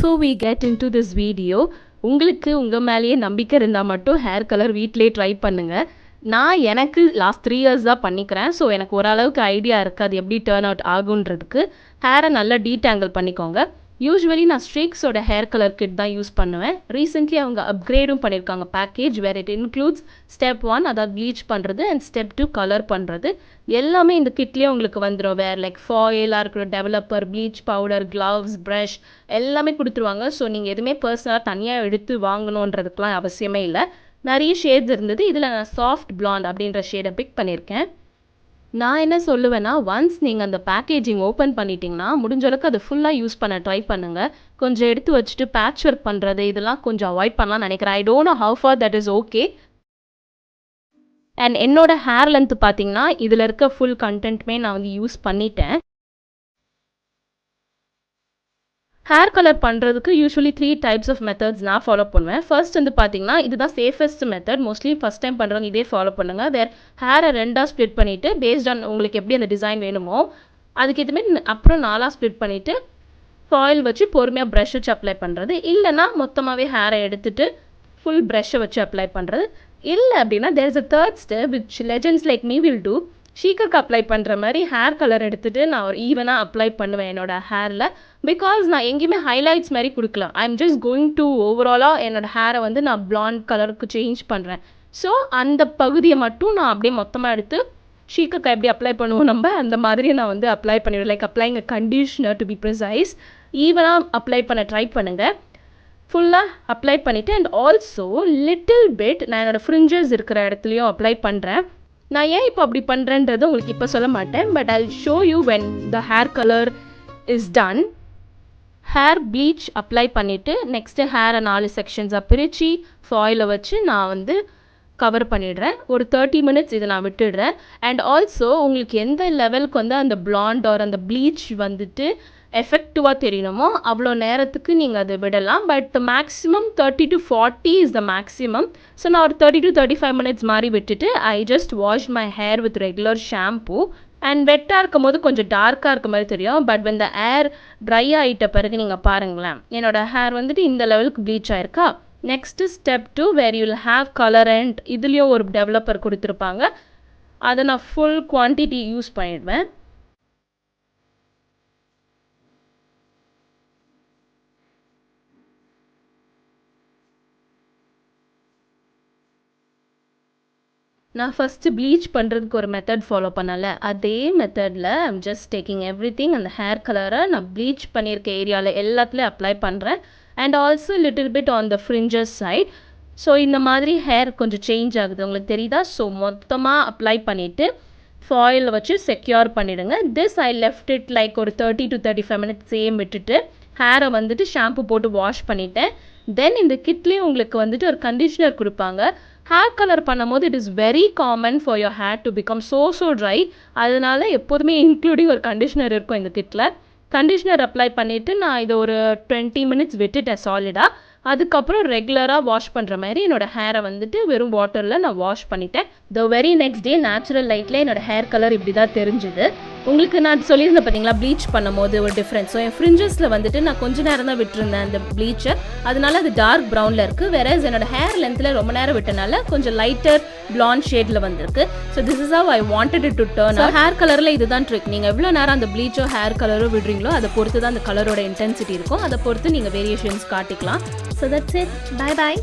Before we get into this video, உங்களுக்கு உங்கள் மேலேயே நம்பிக்கை இருந்தால் மட்டும் ஹேர் கலர் வீட்டிலே ட்ரை பண்ணுங்கள். எனக்கு லாஸ்ட் 3 இயர்ஸ் தான் பண்ணிக்கிறேன். ஸோ எனக்கு ஓரளவுக்கு ஐடியா இருக்குது அது எப்படி டேர்ன் அவுட் ஆகுன்றதுக்கு. ஹேரை நல்லா டீடாங்கிள் பண்ணிக்கோங்க. யூஸ்வலி நான் ஸ்ட்ரீக்ஸோட ஹேர் கலர் கிட் தான் யூஸ் பண்ணுவேன். ரீசெண்ட்லி அவங்க அப்கிரேடும் பண்ணியிருக்காங்க package, where it includes step 1 அதாவது ப்ளீச் பண்ணுறது அண்ட் ஸ்டெப் 2 கலர் பண்ணுறது. எல்லாமே இந்த கிட்லேயே உங்களுக்கு வந்துடும். வேறு லைக் ஃபாயிலாக இருக்கிற developer, bleach powder, gloves, brush எல்லாமே கொடுத்துருவாங்க. ஸோ நீங்கள் எதுவுமே பர்சனலாக தனியாக எடுத்து வாங்கணுன்றதுக்கெலாம் அவசியமே இல்லை. நிறைய ஷேட்ஸ் இருந்தது. இதில் நான் சாஃப்ட் பிளாண்ட் அப்படின்ற ஷேடை பிக் பண்ணியிருக்கேன். நான் என்ன சொல்லுவேன்னா, ஒன்ஸ் நீங்கள் அந்த பேக்கேஜிங் ஓப்பன் பண்ணிட்டீங்கன்னா முடிஞ்ச அளவுக்கு அதை ஃபுல்லாக யூஸ் பண்ண ட்ரை பண்ணுங்கள். கொஞ்சம் எடுத்து வச்சுட்டு பேட்ச் ஒர்க் பண்ணுறது இதெல்லாம் கொஞ்சம் அவாய்ட் பண்ணலாம்னு நினைக்கிறேன். I don't know how for that is okay. And என்னோட ஹேர் லென்த் பார்த்தீங்கன்னா இதில் இருக்க ஃபுல் கண்டென்ட்டுமே நான் வந்து யூஸ் பண்ணிட்டேன். ஹேர் கலர் பண்ணுறதுக்கு யூஸ்வலி 3 டைப்ஸ் ஆஃப் மெத்தட்ஸ் நான் ஃபாலோ பண்ணுவேன். ஃபர்ஸ்ட் வந்து பார்த்தீங்கன்னா இதுதான் safest method. Mostly first time பண்ணுறவங்க இதே ஃபாலோ பண்ணுங்கள். வேறு ஹேரை 2ஆக ஸ்ப்ளிட் பண்ணிவிட்டு பேஸ்ட் ஆன் உங்களுக்கு எப்படி அந்த டிசைன் வேணுமோ அதுக்கு இதுமாரி அப்புறம் 4ஆக ஸ்ப்ளிட் பண்ணிவிட்டு ஃபாயில் வச்சு பொறுமையாக ப்ரஷ் வச்சு அப்ளை பண்ணுறது. இல்லைனா மொத்தமாகவே ஹேரை எடுத்துகிட்டு ஃபுல் ப்ரஷ்ஷை வச்சு அப்ளை பண்ணுறது. இல்லை அப்படின்னா there is a third step which legends like me will do. ஷீக்கருக்கு அப்ளை பண்ணுற மாதிரி ஹேர் கலர் எடுத்துகிட்டு நான் ஒரு ஈவனாக அப்ளை பண்ணுவேன் என்னோடய ஹேரில். பிகாஸ் நான் எங்கேயுமே ஹைலைட்ஸ் மாதிரி கொடுக்கலாம். I am just going to ஓவராலாக என்னோடய ஹேரை வந்து நான் பிளாண்ட் கலருக்கு சேஞ்ச் பண்ணுறேன். ஸோ அந்த பகுதியை மட்டும் நான் அப்படியே மொத்தமாக எடுத்து ஷீக்கருக்கு எப்படி அப்ளை பண்ணுவோம் நம்ம அந்த மாதிரி நான் வந்து அப்ளை பண்ணிவிடுவேன். Like applying a conditioner to be precise. ஈவனாக அப்ளை பண்ண ட்ரை பண்ணுங்கள். ஃபுல்லாக அப்ளை பண்ணிவிட்டு அண்ட் ஆல்சோ லிட்டில் பிட் நான் என்னோடய ஃப்ரிஞ்சஸ் இருக்கிற இடத்துலையும் அப்ளை பண்ணுறேன். நான் ஏன் இப்போ அப்படி பண்ணுறேன்றது உங்களுக்கு இப்போ சொல்ல மாட்டேன். But I show you when the hair colour is done. Hair bleach apply பண்ணிவிட்டு நெக்ஸ்ட்டு ஹேரை 4 செக்ஷன்ஸாக பிரித்து ஃபாயிலை வச்சு நான் வந்து கவர் பண்ணிடுறேன். ஒரு 30 மினிட்ஸ் இதை நான் விட்டுடுறேன். அண்ட் ஆல்சோ உங்களுக்கு எந்த லெவலுக்கு வந்து அந்த பிளாண்ட் ஆர் அந்த ப்ளீச் வந்துட்டு எஃபெக்டிவாக தெரியணுமோ அவ்வளோ நேரத்துக்கு நீங்கள் அதை விடலாம். But maximum 30 to 40 is the maximum. So நான் ஒரு 30 to 35 மினிட்ஸ் மாதிரி விட்டுட்டு I just wash my hair with regular shampoo. And வெட்டாக இருக்கும் போது கொஞ்சம் டார்க்காக இருக்க மாதிரி தெரியும். But when the air dry ஆகிட்ட பிறகு நீங்கள் பாருங்களேன் என்னோடய ஹேர் வந்துட்டு இந்த லெவலுக்கு ப்ளீச் ஆயிருக்கா. Next step 2 where you will have colour and இதுலேயும் ஒரு டெவலப்பர் கொடுத்துருப்பாங்க. அதை நான் ஃபுல் குவான்டிட்டி யூஸ் பண்ணிடுவேன். நான் ஃபஸ்ட்டு ப்ளீச் பண்ணுறதுக்கு ஒரு மெத்தட் ஃபாலோ பண்ணலை. அதே மெத்தடில் I'm just taking everything. அந்த ஹேர் கலரை நான் ப்ளீச் பண்ணியிருக்க ஏரியாவில் எல்லாத்துலேயும் அப்ளை பண்ணுறேன். And also little bit on the fringes side. So இந்த மாதிரி ஹேர் கொஞ்சம் சேஞ்ச் ஆகுது உங்களுக்கு தெரியுதா. ஸோ மொத்தமாக அப்ளை பண்ணிவிட்டு ஃபாயில் வச்சு செக்யூர் பண்ணிவிடுங்க. This I left it like ஒரு 30 to 35 மினிட்ஸ் சேம் விட்டுட்டு ஹேரை வந்துட்டு ஷாம்பு போட்டு வாஷ் பண்ணிவிட்டேன். தென் இந்த கிட்லேயும் உங்களுக்கு வந்துட்டு ஒரு கண்டிஷ்னர் கொடுப்பாங்க. ஹேர் கலர் பண்ணும்போது it is very common for your hair to become so try. அதனால எப்போதுமே இன்க்ளூடிங் ஒரு கண்டிஷ்னர் இருக்கும் இந்த கிட்டில். கண்டிஷ்னர் அப்ளை பண்ணிவிட்டு நான் இதை ஒரு 20 மினிட்ஸ் விட்டுட்டேன் சாலிடாக. அதுக்கப்புறம் ரெகுலராக வாஷ் பண்ணுற மாதிரி என்னோடய ஹேரை வந்துட்டு வெறும் வாட்டரில் நான் வாஷ் பண்ணிட்டேன். The very next day natural லைட்டில் என்னோடய ஹேர் கலர் இப்படி தான் தெரிஞ்சுது. உங்களுக்கு நான் சொல்லியிருந்தேன் பார்த்தீங்களா ப்ளீச் பண்ணும்போது ஒரு டிஃப்ரென்ஸ். ஸோ என் ஃப்ரிஞ்சஸில் வந்துட்டு நான் கொஞ்சம் நேரம் தான் விட்டுருந்தேன் அந்த ப்ளீச்சை. அதனால அது டார்க் ப்ரௌனில் இருக்குது. வேறஸ் என்னோட ஹேர் லென்த்தில் ரொம்ப நேரம் விட்டனால கொஞ்சம் லைட்டர் பிளாண்ட் ஷேடில் வந்திருக்கு. So this is how I wanted it to turn. Hair கலரில் இதுதான் ட்ரிக். நீங்கள் எவ்வளோ நேரம் அந்த ப்ளீச்சோ ஹேர் கலரோ விடுறீங்களோ அதை பொறுத்து தான் அந்த கலரோட இன்டென்சிட்டி இருக்கும். அதை பொறுத்து நீங்கள் வேரியேஷன்ஸ் காட்டிக்கலாம். So that's it. Bye bye.